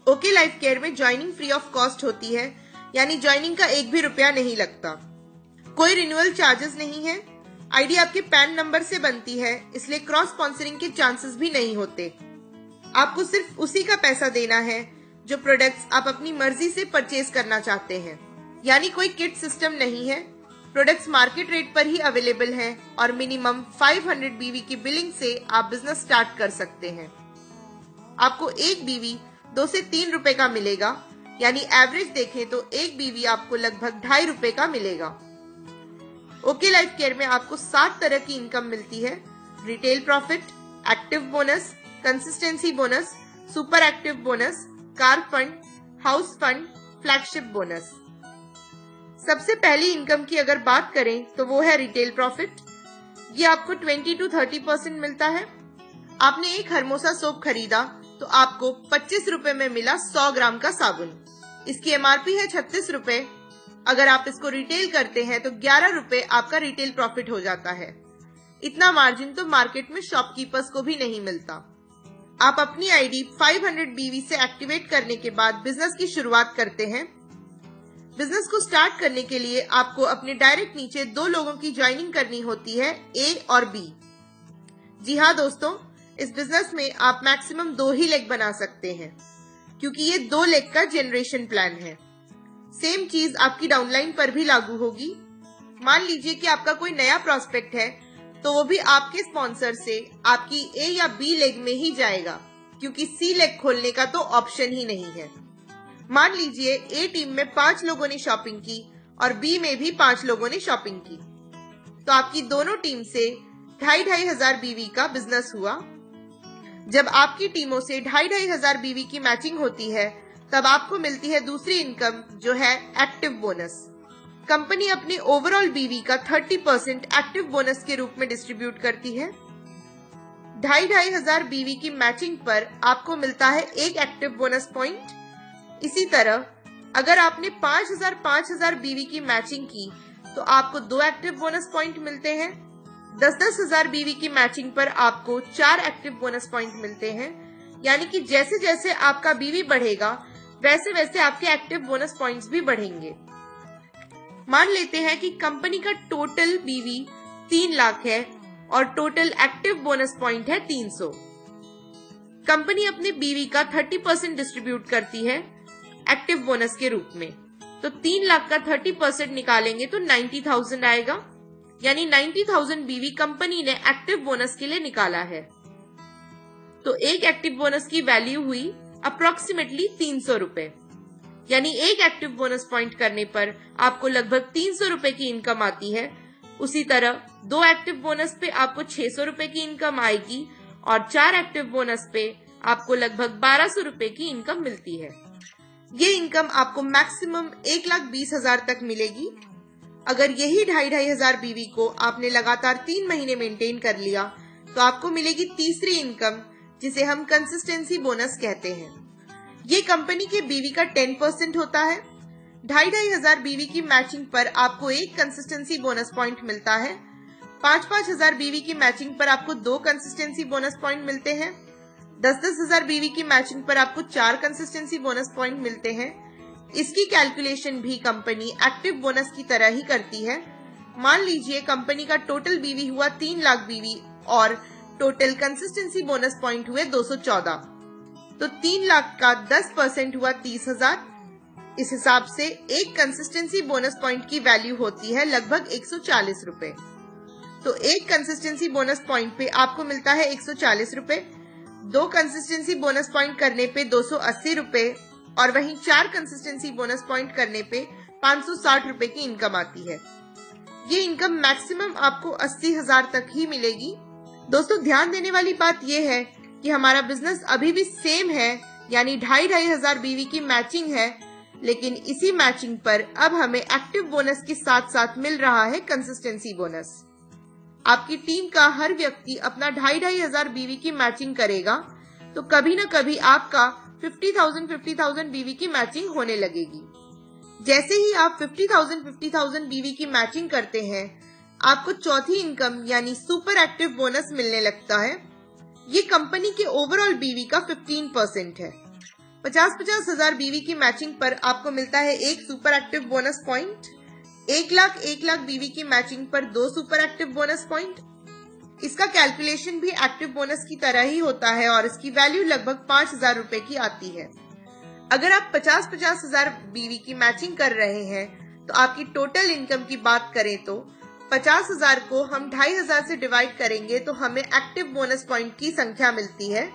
Okay life care में joining free of cost होती है, यानी ज्वाइनिंग का 1 भी रुपया नहीं लगता। कोई रिन्यूअल चार्जेस नहीं है। आईडी आपके पैन नंबर से बनती है, इसलिए क्रॉस स्पॉन्सरिंग के चांसेस भी नहीं होते। आपको सिर्फ उसी का पैसा देना है जो प्रोडक्ट्स आप अपनी मर्जी से परचेज करना चाहते हैं, यानी कोई किट सिस्टम नहीं है। प्रोडक्ट्स मार्केट रेट पर ही अवेलेबल हैं और मिनिमम 500 बीवी की बिलिंग से आप बिजनेस स्टार्ट कर सकते हैं। आपको एक बीवी 2 से 3 रुपए का मिलेगा, यानी एवरेज देखें तो एक बीवी आपको लगभग 2.5 रुपए का मिलेगा। ओके लाइफ केयर में आपको 7 तरह की इनकम मिलती है: retail profit, active bonus, consistency bonus, super active bonus, car fund, house fund, flagship bonus. सबसे पहली इनकम की अगर बात करें तो वो है रिटेल प्रॉफिट। ये आपको 20 to 30% मिलता है। आपने एक हरमोसा सोप खरीदा तो आपको 25 रुपए में मिला 100 ग्राम का साबुन। इसकी एमआरपी है 36 रुपए। अगर आप इसको रिटेल करते हैं तो 11 रुपए आपका रिटेल प्रॉफिट हो जाता है। इतना मार्जिन तो मार्केट में शॉपकीपर्स को भी नहीं मिलता। आप अपनी आईडी 500 बीवी से एक्टिवेट करने के बाद बिजनेस की शुरुआत करते हैं। बिजनेस को स्टार्ट करने के लिए आपको अपने डायरेक्ट नीचे 2 लोगों की ज्वाइनिंग करनी होती है, ए और बी। जी हाँ दोस्तों, इस बिजनेस में आप मैक्सिमम 2 ही लेग बना सकते हैं, क्योंकि ये 2 लेग का जनरेशन प्लान है। सेम चीज आपकी डाउनलाइन पर भी लागू होगी। मान लीजिए कि आपका कोई नया प्रोस्पेक्ट है, तो वो भी आपके स्पॉन्सर से आपकी ए या बी लेग में ही जाएगा, क्योंकि सी लेग खोलने का तो ऑप्शन ही नहीं है। मान लीजिए ए टीम में 5 लोगों ने शॉपिंग की और बी में भी 5 लोगों ने शॉपिंग की, तो आपकी दोनों टीम से 2,500 हजार बीवी का बिजनेस हुआ। जब आपकी टीमों से 2,500 हजार बीवी की मैचिंग होती है, तब आपको मिलती है दूसरी इनकम, जो है एक्टिव बोनस। कंपनी अपने ओवरऑल बीवी का 30% एक्टिव बोनस के रूप में डिस्ट्रीब्यूट करती है। 2,500 हजार बीवी की मैचिंग पर आपको मिलता है 1 एक्टिव बोनस पॉइंट। इसी तरह अगर आपने 5,000 बीवी की मैचिंग की तो आपको 2 एक्टिव बोनस पॉइंट मिलते हैं। 10,000 हजार बीवी की मैचिंग पर आपको 4 एक्टिव बोनस पॉइंट मिलते हैं। यानी कि जैसे जैसे आपका बीवी बढ़ेगा, वैसे वैसे आपके एक्टिव बोनस पॉइंट्स भी बढ़ेंगे। मान लेते हैं कि कंपनी का टोटल बीवी 3 लाख है और टोटल एक्टिव बोनस पॉइंट है 300। कंपनी अपने बीवी का 30% डिस्ट्रीब्यूट करती है एक्टिव बोनस के रूप में, तो 3 लाख का 30% निकालेंगे तो 90,000 आएगा। यानी 90,000 बीवी कंपनी ने एक्टिव बोनस के लिए निकाला है। तो एक एक्टिव बोनस की वैल्यू हुई अप्रोक्सीमेटली 300 रुपए। यानी एक एक्टिव बोनस पॉइंट करने पर आपको लगभग 300 रुपए की इनकम आती है। उसी तरह 2 एक्टिव बोनस पे आपको 600 रुपए की इनकम आएगी और 4 एक्टिव बोनस पे आपको लगभग 1200 रुपए की इनकम मिलती है। ये इनकम आपको मैक्सिमम 1,20,000 तक मिलेगी। अगर यही 2,500 हजार बीवी को आपने लगातार 3 महीने मेंटेन कर लिया तो आपको मिलेगी तीसरी इनकम, जिसे हम कंसिस्टेंसी बोनस कहते हैं। ये कंपनी के बीवी का 10% होता है। 2,500 हजार बीवी की मैचिंग पर आपको 1 कंसिस्टेंसी बोनस पॉइंट मिलता है। 5,000 हजार बीवी की मैचिंग पर आपको 2 कंसिस्टेंसी बोनस पॉइंट मिलते हैं। 10,000 हजार बीवी की मैचिंग पर आपको 4 कंसिस्टेंसी बोनस पॉइंट मिलते हैं। इसकी कैलकुलेशन भी कंपनी एक्टिव बोनस की तरह ही करती है। मान लीजिए कंपनी का टोटल बीवी हुआ 3 लाख बीवी और टोटल कंसिस्टेंसी बोनस पॉइंट हुए 214, तो 3 लाख का 10% हुआ 30,000। इस हिसाब से एक कंसिस्टेंसी बोनस पॉइंट की वैल्यू होती है लगभग 140 रुपए। तो एक कंसिस्टेंसी बोनस पॉइंट पे आपको मिलता है 140 रुपए। 2 कंसिस्टेंसी बोनस पॉइंट करने पे 280 रुपए और वहीं 4 कंसिस्टेंसी बोनस पॉइंट करने पे 560 रुपए की इनकम आती है। ये इनकम मैक्सिमम आपको 80,000 तक ही मिलेगी। दोस्तों, ध्यान देने वाली बात यह है कि हमारा बिजनेस अभी भी सेम है, यानी 2,500 हजार बीवी की मैचिंग है, लेकिन इसी मैचिंग पर अब हमें एक्टिव बोनस के साथ साथ मिल रहा है कंसिस्टेंसी बोनस। आपकी टीम का हर व्यक्ति अपना 2,500 हजार बीवी की मैचिंग करेगा, तो कभी न कभी आपका 50,000 बीवी की मैचिंग होने लगेगी। जैसे ही आप 50,000 बीवी की मैचिंग करते हैं, आपको चौथी इनकम यानी सुपर एक्टिव बोनस मिलने लगता है। ये कंपनी के ओवरऑल बीवी का 15% है, 50-50 हजार बीवी की मैचिंग पर आपको मिलता है 1 super active bonus point. 1 lakh बीवी की मैचिंग पर 2 सुपर एक्टिव बोनस पॉइंट। इसका कैलकुलेशन भी एक्टिव बोनस की तरह ही होता है और इसकी वैल्यू लगभग 5,000 रुपए की आती है। अगर आप 50-50 हजार बीवी की मैचिंग कर रहे हैं तो आपकी टोटल इनकम की बात करें तो 50,000 को हम 2,500 से डिवाइड करेंगे तो हमें एक्टिव बोनस पॉइंट की संख्या मिलती है,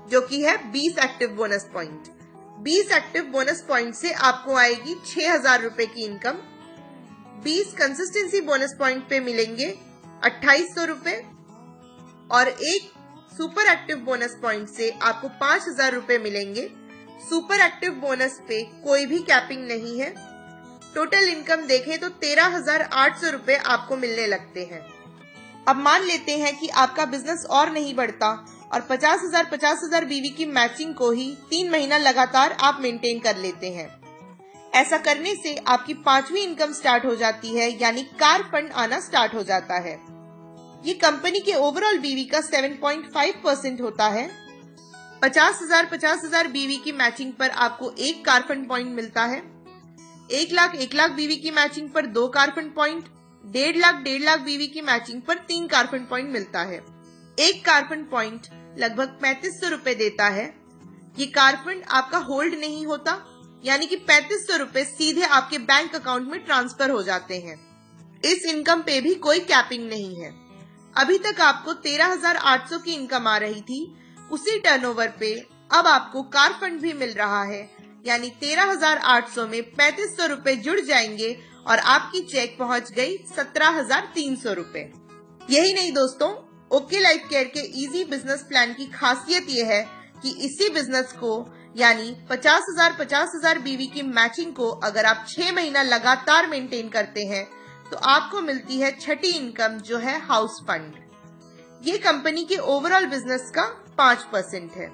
जो कि है 20 active bonus point. 20 active bonus point से आपको आएगी 6,000 रुपए की इनकम। 20 कंसिस्टेंसी बोनस पॉइंट पे मिलेंगे 2,800 रुपए और एक सुपर एक्टिव बोनस पॉइंट से आपको 5,000 रुपए मिलेंगे। सुपर एक्टिव बोनस पे कोई भी कैपिंग नहीं है। टोटल इनकम देखें तो 13,800 रुपए आपको मिलने लगते हैं। अब मान लेते हैं कि आपका बिजनेस और नहीं बढ़ता और 50,000 बीवी की मैचिंग को ही 3 महीना लगातार आप मेंटेन कर लेते हैं। ऐसा करने से आपकी 5वीं इनकम स्टार्ट हो जाती है, यानी कार फंड आना स्टार्ट हो जाता है। ये कंपनी के ओवरऑल बीवी का 7.5% होता है। 50,000 बीवी की मैचिंग पर आपको 1 कार फंड पॉइंट मिलता है। 1 लाख बीवी की मैचिंग पर 2 कार फंड पॉइंट। 1.5 लाख बीवी की मैचिंग पर 3 कार फंड पॉइंट मिलता है। एक कार फंड पॉइंट लगभग 3,500 रुपए देता है। ये कार फंड आपका होल्ड नहीं होता, यानी कि 3,500 रुपए सीधे आपके बैंक अकाउंट में ट्रांसफर हो जाते हैं। इस इनकम पे भी कोई कैपिंग नहीं है। अभी तक आपको 13,800 की इनकम आ रही थी, उसी टर्नओवर पे अब आपको कार फंड भी मिल रहा है, यानी 13,800 में 3,500 रुपए जुड़ जाएंगे और आपकी चेक पहुंच गई 17,300 रुपए। यही नहीं दोस्तों, ओके लाइफ केयर के इजी बिजनेस प्लान की खासियत यह है कि इसी बिजनेस को यानी 50,000 बीवी की मैचिंग को अगर आप 6 महीना लगातार मेंटेन करते हैं तो आपको मिलती है 6ठी इनकम, जो है हाउस फंड। ये कंपनी के ओवरऑल बिजनेस का 5% है।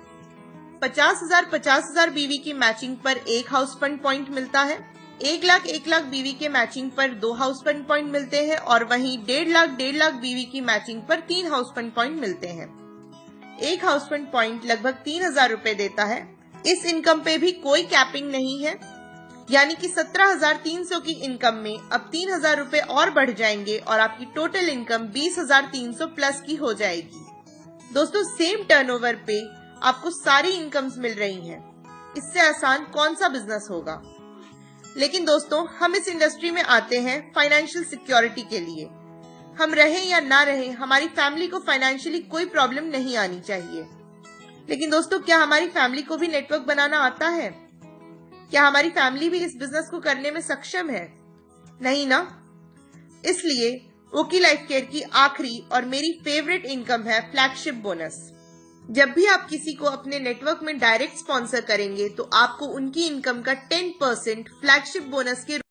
50,000 बीवी की मैचिंग पर 1 हाउस फंड पॉइंट मिलता है। 1 लाख बीवी के मैचिंग पर 2 हाउस फंड पॉइंट मिलते हैं और वहीं 1.5 लाख बीवी की मैचिंग पर 3 हाउस फंड पॉइंट मिलते हैं। एक हाउस फंड पॉइंट लगभग 3,000 रुपए देता है। इस इनकम पे भी कोई कैपिंग नहीं है, यानी कि 17,300 की इनकम में अब 3,000 रुपए और बढ़ जाएंगे और आपकी टोटल इनकम 20,300 प्लस की हो जाएगी। दोस्तों, सेम टर्नओवर पे आपको सारी इनकम्स मिल रही हैं। इससे आसान कौन सा बिजनेस होगा। लेकिन दोस्तों, हम इस इंडस्ट्री में आते हैं फाइनेंशियल सिक्योरिटी के लिए। हम रहें या ना रहें, हमारी फैमिली को फाइनेंशियली कोई प्रॉब्लम नहीं आनी चाहिए। लेकिन दोस्तों, क्या हमारी फैमिली को भी नेटवर्क बनाना आता है? क्या हमारी फैमिली भी इस बिजनेस को करने में सक्षम है? नहीं ना। इसलिए ओकी लाइफ केयर की आखिरी और मेरी फेवरेट इनकम है फ्लैगशिप बोनस। जब भी आप किसी को अपने नेटवर्क में डायरेक्ट स्पॉन्सर करेंगे तो आपको उनकी इनकम का 10% फ्लैगशिप बोनस के